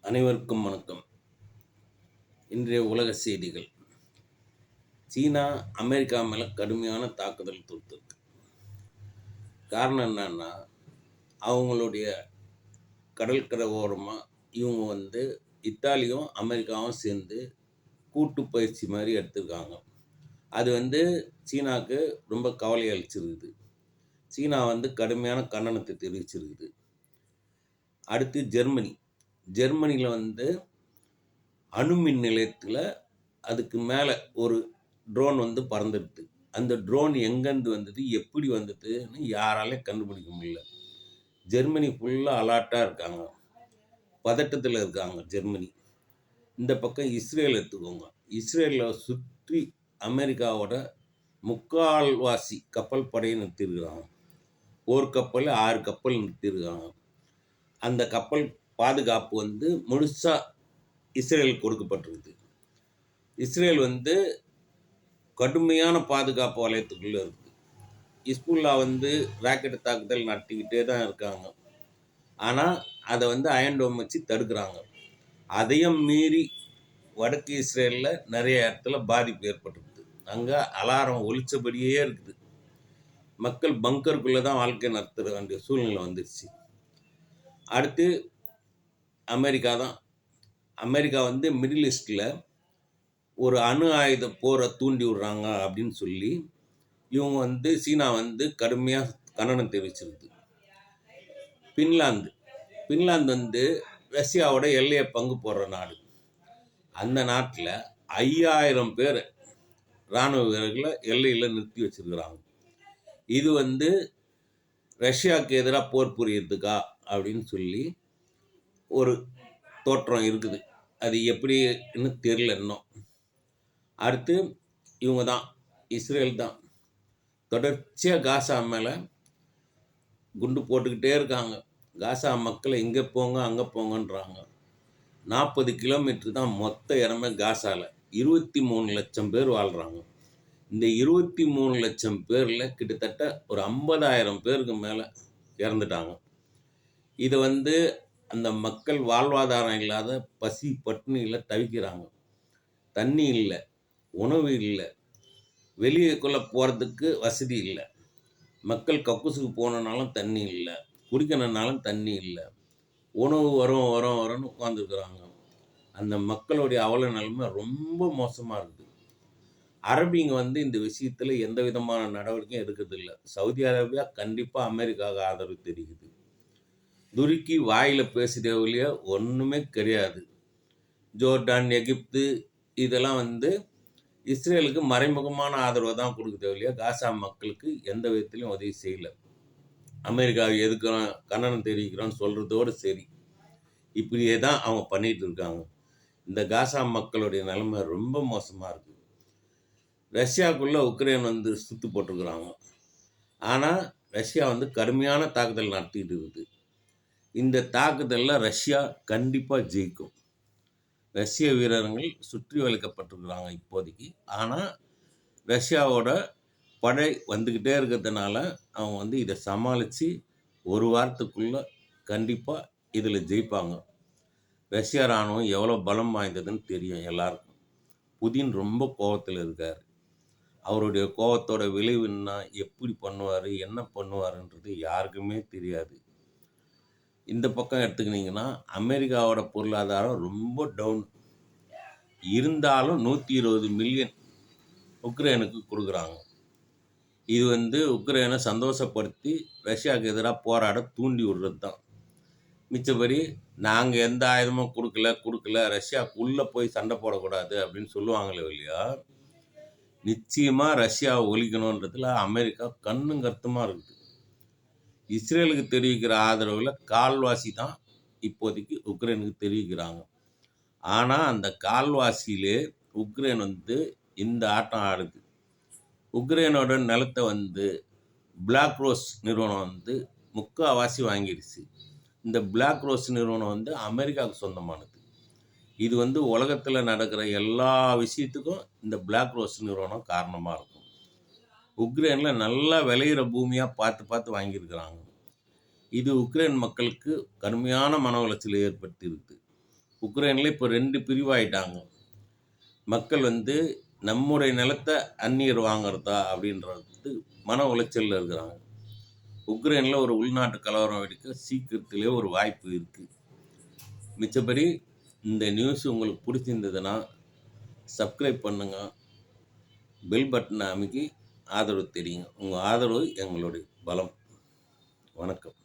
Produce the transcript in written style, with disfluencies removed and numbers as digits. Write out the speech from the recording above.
அனைவருக்கும் வணக்கம். இன்றைய உலக செய்திகள். சீனா அமெரிக்கா மேலே கடுமையான தாக்குதல் தொடுத்திருக்கு. காரணம் என்னன்னா, அவங்களுடைய கடற்கரை ஓரமாக இவங்க இத்தாலியும் அமெரிக்காவும் சேர்ந்து கூட்டு பயிற்சி மாதிரி எடுத்திருக்காங்க. அது சீனாவுக்கு ரொம்ப கவலை அளிச்சிருக்குது. சீனா கடுமையான கண்டனத்தை தெரிவிச்சிருக்குது. அடுத்து ஜெர்மனியில் அணுமின் நிலையத்தில் அதுக்கு மேலே ஒரு ட்ரோன் பறந்துடுது. அந்த ட்ரோன் எங்கேருந்து வந்தது, எப்படி வந்ததுன்னு யாராலையும் கண்டுபிடிக்க முடியல. ஜெர்மனி ஃபுல்லாக அலர்ட்டாக இருக்காங்க, பதட்டத்தில் இருக்காங்க ஜெர்மனி. இந்த பக்கம் இஸ்ரேல் எடுத்துக்கோங்க. இஸ்ரேலில் சுற்றி அமெரிக்காவோட முக்கால்வாசி கப்பல் படையை நிறுத்தியிருக்கிறாங்க. ஒரு கப்பல் 6 கப்பல் நிறுத்தியிருக்காங்க. அந்த கப்பல் பாதுகாப்பு முழுசாக இஸ்ரேல் கொடுக்கப்பட்டிருக்குது. இஸ்ரேல் கடுமையான பாதுகாப்பு வலயத்துக்குள்ளே இருக்குது. ஹிஸ்புல்லா ராக்கெட் தாக்குதல் நடத்திக்கிட்டே தான் இருக்காங்க. ஆனால் அதை அயன் டோம் வச்சு தடுக்கிறாங்க. அதையும் மீறி வடக்கு இஸ்ரேலில் நிறைய இடத்துல பாதிப்பு ஏற்பட்டிருக்குது. அங்கே அலாரம் ஒலிச்சபடியே இருக்குது. மக்கள் பங்கருக்குள்ளே தான் வாழ்க்கை நடத்துகிற வேண்டிய சூழ்நிலை வந்துடுச்சு. அடுத்து அமெரிக்கா தான். அமெரிக்கா மிடில் ஈஸ்டில் ஒரு அணு ஆயுத போரை தூண்டி விடுறாங்க அப்படின்னு சொல்லி இவங்க சீனா கடுமையாக கண்டனம் தெரிவிச்சிருக்கு. பின்லாந்து ரஷ்யாவோட எல்லையை பங்கு போடுற நாடு. அந்த நாட்டில் 5000 பேர் இராணுவ வீரர்களை எல்லையில் நிறுத்தி வச்சிருக்கிறாங்க. இது ரஷ்யாவுக்கு எதிராக போர் புரியறதுக்கா அப்படின்னு சொல்லி ஒரு தோற்றம் இருக்குது. அது எப்படின்னு தெரியல இன்னும். அடுத்து இவங்க தான், இஸ்ரேல் தான் தொடர்ச்சியாக காசா மேலே குண்டு போட்டுக்கிட்டே இருக்காங்க. காசா மக்களை இங்கே போங்க அங்கே போங்கன்றாங்க. 40 கிலோமீட்டர் தான் மொத்த இடமே காசாவில். 23 லட்சம் பேர் வாழ்கிறாங்க. இந்த 23 லட்சம் பேரில் கிட்டத்தட்ட ஒரு 50,000 பேருக்கு மேலே இறந்துட்டாங்க. இது அந்த மக்கள் வாழ்வாதாரம் இல்லாத பசி பட்டினியில் தவிக்கிறாங்க. தண்ணி இல்லை, உணவு இல்லை, வெளியேக்குள்ளே போகிறதுக்கு வசதி இல்லை. மக்கள் கக்கூசுக்கு போனனாலும் தண்ணி இல்லை, குடிக்கணுன்னாலும் தண்ணி இல்லை. உணவு வரும்னு உட்காந்துருக்குறாங்க. அந்த மக்களுடைய அவல நிலைமை ரொம்ப மோசமாக இருக்குது. அரபிங்க இந்த விஷயத்தில் எந்த விதமான நடவடிக்கையும் எடுக்கிறதில்ல. சவுதி அரேபியா கண்டிப்பாக அமெரிக்காவுக்கு ஆதரவு தெரிவிக்குது. துருக்கி வாயில் பேசுகிற வழியா ஒன்றுமே கிடையாது. ஜோர்டான், எகிப்து இதெல்லாம் இஸ்ரேலுக்கு மறைமுகமான ஆதரவை தான் கொடுக்குற வழியா காசா மக்களுக்கு எந்த விதத்திலையும் உதவி செய்யலை. அமெரிக்காவை எதுக்கிறோம், கண்டனம் தெரிவிக்கிறோன்னு சொல்கிறதோடு சரி, இப்படியே தான் அவங்க பண்ணிகிட்டு இருக்காங்க. இந்த காசா மக்களுடைய நிலைமை ரொம்ப மோசமாக இருக்குது. ரஷ்யாவுக்குள்ளே உக்ரைன் சுற்று போட்டிருக்கிறாங்க. ஆனால் ரஷ்யா கடுமையான தாக்குதல் நடத்திக்கிட்டு இருக்குது. இந்த தாக்குதலில் ரஷ்யா கண்டிப்பாக ஜெயிக்கும். ரஷ்ய வீரர்கள் சுற்றி வளைக்கப்பட்டிருக்கிறாங்க இப்போதைக்கு. ஆனால் ரஷ்யாவோட படை வந்துக்கிட்டே இருக்கிறதுனால அவங்க இதை சமாளித்து ஒரு வாரத்துக்குள்ளே கண்டிப்பாக இதில் ஜெயிப்பாங்க. ரஷ்யா இராணுவம் எவ்வளோ பலம் வாய்ந்ததுன்னு தெரியும் எல்லாருக்கும். புதின் ரொம்ப கோபத்தில் இருக்கார். அவருடைய கோபத்தோட விளைவுன்னா எப்படி பண்ணுவார், என்ன பண்ணுவாருன்றது யாருக்குமே தெரியாது. இந்த பக்கம் எடுத்துக்கிட்டிங்கன்னா அமெரிக்காவோட பொருளாதாரம் ரொம்ப டவுன் இருந்தாலும் 120 மில்லியன் உக்ரைனுக்கு கொடுக்குறாங்க. இது உக்ரைனை சந்தோஷப்படுத்தி ரஷ்யாவுக்கு எதிராக போராட தூண்டி விடுறது தான். மிச்சபடி நாங்கள் எந்த ஆயுதமும் கொடுக்கல ரஷ்யாவுக்குள்ளே போய் சண்டை போடக்கூடாது அப்படின்னு சொல்லுவாங்களே இல்லையா. நிச்சயமாக ரஷ்யாவை ஒழிக்கணுன்றதுல அமெரிக்கா கண்ணும் கருத்துமாக இருக்குது. இஸ்ரேலுக்கு தெரிவிக்கிற ஆதரவில் கால்வாசி தான் இப்போதைக்கு உக்ரைனுக்கு தெரிவிக்கிறாங்க. ஆனால் அந்த கால்வாசியிலே உக்ரைன் இந்த ஆட்டம் ஆடுது. உக்ரைனோட நிலத்தை பிளாக் ரோஸ் நிறுவனம் முக்கால்வாசி வாங்கிடுச்சு. இந்த பிளாக் ரோஸ் நிறுவனம் அமெரிக்காவுக்கு சொந்தமானது. இது உலகத்தில் நடக்கிற எல்லா விஷயத்துக்கும் இந்த பிளாக் ரோஸ் நிறுவனம் காரணமாக இருக்கும். உக்ரைனில் நல்லா விளையிற பூமியாக பார்த்து வாங்கியிருக்கிறாங்க. இது உக்ரைன் மக்களுக்கு கடுமையான மன உளைச்சலை ஏற்படுத்தியிருக்கு. உக்ரைனில் இப்போ 2 பிரிவாயிட்டாங்க. மக்கள் நம்முடைய நிலத்தை அந்நியர் வாங்குறதா அப்படின்றது மன உளைச்சலில் இருக்கிறாங்க. உக்ரைனில் ஒரு உள்நாட்டு கலவரம் வெடிக்க சீக்கிரத்திலே ஒரு வாய்ப்பு இருக்குது. மிச்சபடி இந்த நியூஸ் உங்களுக்கு பிடிச்சிருந்ததுன்னா சப்ஸ்கிரைப் பண்ணுங்கள், பெல் பட்டனை அமைக்கி ஆதரவு தெரியுங்க. உங்கள் ஆதரவு எங்களுடைய பலம். வணக்கம்.